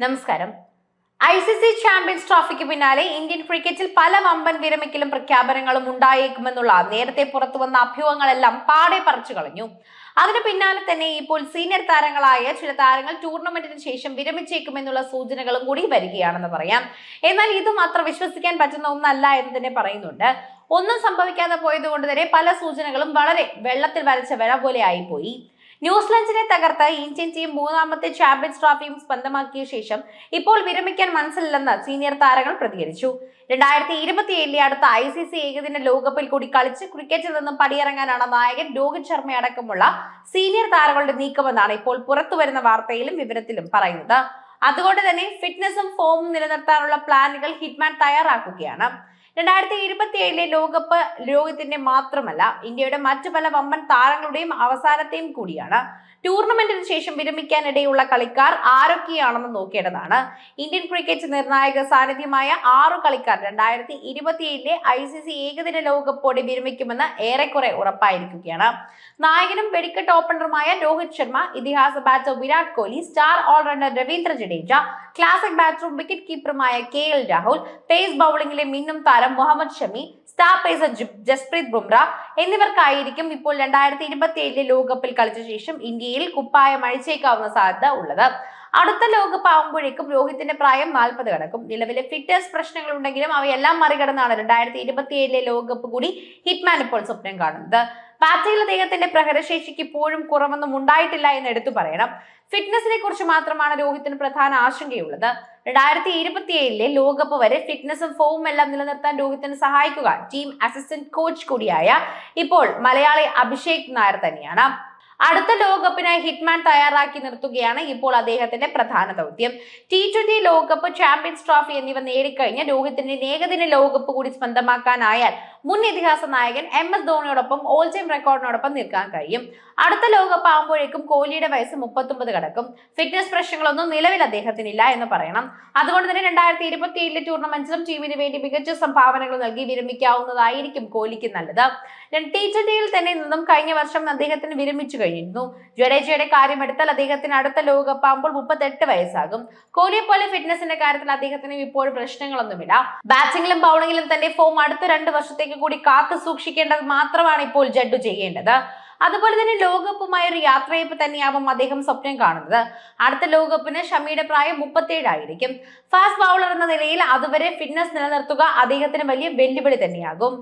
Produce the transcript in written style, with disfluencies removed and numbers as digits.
നമസ്കാരം. ICC champions ട്രോഫിക്ക് പിന്നാലെ Indian ക്രിക്കറ്റിൽ പല വമ്പൻ വിരമിക്കലും പ്രഖ്യാപനങ്ങളും ഉണ്ടായേക്കുമെന്നുള്ള നേരത്തെ പുറത്തുവന്ന അഭ്യൂഹങ്ങളെല്ലാം പാടെ പറിച്ചു കളഞ്ഞു. അതിന് പിന്നാലെ തന്നെ ഇപ്പോൾ സീനിയർ താരങ്ങളായ ചില താരങ്ങൾ ടൂർണമെന്റിന് ശേഷം വിരമിച്ചേക്കുമെന്നുള്ള സൂചനകളും കൂടി വരികയാണെന്ന് പറയാം. എന്നാൽ ഇതും അത്ര വിശ്വസിക്കാൻ പറ്റുന്ന ഒന്നല്ല എന്ന് തന്നെ പറയുന്നുണ്ട്. ഒന്നും സംഭവിക്കാതെ പോയതുകൊണ്ട് തന്നെ പല സൂചനകളും വളരെ വെള്ളത്തിൽ വരച്ച വര പോലെ ആയിപ്പോയി. ന്യൂസിലൻഡിനെ തകർത്ത് ഇന്ത്യൻ ടീം മൂന്നാമത്തെ ചാമ്പ്യൻസ് ട്രോഫിയും സ്വന്തമാക്കിയ ശേഷം ഇപ്പോൾ വിരമിക്കാൻ മനസ്സിലെന്ന് സീനിയർ താരങ്ങൾ പ്രതികരിച്ചു. 2027 അടുത്ത ICC ഏകദിന ലോകകപ്പിൽ കൂടി കളിച്ച് ക്രിക്കറ്റിൽ നിന്നും പടിയിറങ്ങാനാണ് നായകൻ രോഹിത് ശർമ്മ അടക്കമുള്ള സീനിയർ താരങ്ങളുടെ നീക്കമെന്നാണ് ഇപ്പോൾ പുറത്തുവരുന്ന വാർത്തയിലും വിവരത്തിലും പറയുന്നത്. അതുകൊണ്ട് തന്നെ ഫിറ്റ്നസും ഫോമും നിലനിർത്താനുള്ള പ്ലാനുകൾ ഹിറ്റ്മാൻ തയ്യാറാക്കുകയാണ്. 2027 ലോകകപ്പ് രോഹിത്തിന്റെ മാത്രമല്ല, ഇന്ത്യയുടെ മറ്റു പല വമ്പൻ താരങ്ങളുടെയും അവസാനത്തെയും കൂടിയാണ്. ടൂർണമെന്റിന് ശേഷം വിരമിക്കാനിടയുള്ള കളിക്കാർ ആരൊക്കെയാണെന്ന് നോക്കേണ്ടതാണ്. ഇന്ത്യൻ ക്രിക്കറ്റ് നിർണായക സാന്നിധ്യമായ 6 കളിക്കാർ 2027 ICC ഏകദിന ലോകകപ്പോടെ വിരമിക്കുമെന്ന് ഏറെക്കുറെ ഉറപ്പായിരിക്കുകയാണ്. നായകനും വെടിക്കെട്ട് ഓപ്പണറുമായ രോഹിത് ശർമ്മ, ഇതിഹാസ batter Virat Kohli, star allrounder Ravindra Jadeja, classic ബാറ്ററും വിക്കറ്റ് കീപ്പറുമായ KL രാഹുൽ, പേസ് ബൌളിംഗിലെ മിന്നും താരം മുഹമ്മദ് ഷമി, സ്റ്റാർ പേസർ ജസ്പ്രീത് ബുംറ എന്നിവർക്കായിരിക്കും ഇപ്പോൾ 2027 ലോകകപ്പിൽ കളിച്ച ശേഷം ഇന്ത്യയിൽ കുപ്പായം അഴിച്ചേക്കാവുന്ന സാധ്യത ഉള്ളത്. അടുത്ത ലോകകപ്പ് ആവുമ്പോഴേക്കും രോഹിത്തിന്റെ പ്രായം 40 കടക്കും. നിലവിലെ ഫിറ്റ്നസ് പ്രശ്നങ്ങൾ ഉണ്ടെങ്കിലും അവയെല്ലാം മറികടന്നാണ് 2027 ലോകകപ്പ് കൂടി ഹിറ്റ്മാൻ ഇപ്പോൾ സ്വപ്നം കാണുന്നത്. ബാറ്റിംഗിൽ അദ്ദേഹത്തിന്റെ പ്രഹരശേഷിക്ക് ഇപ്പോഴും കുറവൊന്നും ഉണ്ടായിട്ടില്ല എന്ന് എടുത്തു പറയണം. ഫിറ്റ്നസിനെ കുറിച്ച് മാത്രമാണ് രോഹിത്തിന് പ്രധാന ആശങ്കയുള്ളത്. 2027 ലോകകപ്പ് വരെ ഫിറ്റ്നസും ഫോമും എല്ലാം നിലനിർത്താൻ രോഹിത്തിനെ സഹായിക്കുക ടീം അസിസ്റ്റന്റ് കോച്ച് കൂടിയായ ഇപ്പോൾ മലയാളി അഭിഷേക് നായർ തന്നെയാണ്. അടുത്ത ലോകകപ്പിനായി ഹിറ്റ്മാൻ തയ്യാറാക്കി നിർത്തുകയാണ് ഇപ്പോൾ അദ്ദേഹത്തിന്റെ പ്രധാന ദൗത്യം. T20 ലോകകപ്പ്, ചാമ്പ്യൻസ് ട്രോഫി എന്നിവ നേടിക്കഴിഞ്ഞ രോഹിത്തിന്റെ ഏകദിന ലോകകപ്പ് കൂടി സ്വന്തമാക്കാനായാൽ മുൻ ഇതിഹാസ നായകൻ MS ധോണിയോടൊപ്പം ഓൾ ടൈം റെക്കോർഡിനോടൊപ്പം നിൽക്കാൻ കഴിയും. അടുത്ത ലോകകപ്പ് ആകുമ്പോഴേക്കും കോഹ്ലിയുടെ വയസ്സ് 39 കടക്കും. ഫിറ്റ്നസ് പ്രശ്നങ്ങളൊന്നും നിലവിൽ അദ്ദേഹത്തിനില്ല എന്ന് പറയണം. അതുകൊണ്ട് തന്നെ 2027 ടൂർണമെന്റിലും ടീമിന് വേണ്ടി മികച്ച സംഭാവനകൾ നൽകി വിരമിക്കാവുന്നതായിരിക്കും കോഹ്ലിക്ക് നല്ലത്. T20 തന്നെ നിന്നും കഴിഞ്ഞ വർഷം അദ്ദേഹത്തിന് വിരമിച്ചു കഴിഞ്ഞിരുന്നു. ജഡേജയുടെ കാര്യമെടുത്താൽ അദ്ദേഹത്തിന് അടുത്ത ലോകകപ്പ് ആകുമ്പോൾ 38 വയസ്സാകും. കോഹ്ലിയെ പോലെ ഫിറ്റ്നസിന്റെ കാര്യത്തിൽ അദ്ദേഹത്തിന് ഇപ്പോഴും പ്രശ്നങ്ങളൊന്നുമില്ല. ബാറ്റിംഗിലും ബൌളിംഗിലും തന്റെ ഫോം അടുത്ത 2 വർഷത്തേക്ക് കൂടി കാത്തു സൂക്ഷിക്കേണ്ടത് മാത്രമാണ് ഇപ്പോൾ ജഡ്ഡു ചെയ്യേണ്ടത്. അതുപോലെ തന്നെ ലോകകപ്പുമായ ഒരു യാത്രയപ്പ് തന്നെയാവും അദ്ദേഹം സ്വപ്നം കാണുന്നത്. അടുത്ത ലോകകപ്പിന് ഷമിയുടെ പ്രായം 37 ആയിരിക്കും. ഫാസ്റ്റ് ബൗളർ എന്ന നിലയിൽ അതുവരെ ഫിറ്റ്നസ് നിലനിർത്തുക അദ്ദേഹത്തിന് വലിയ വെല്ലുവിളി തന്നെയാകും.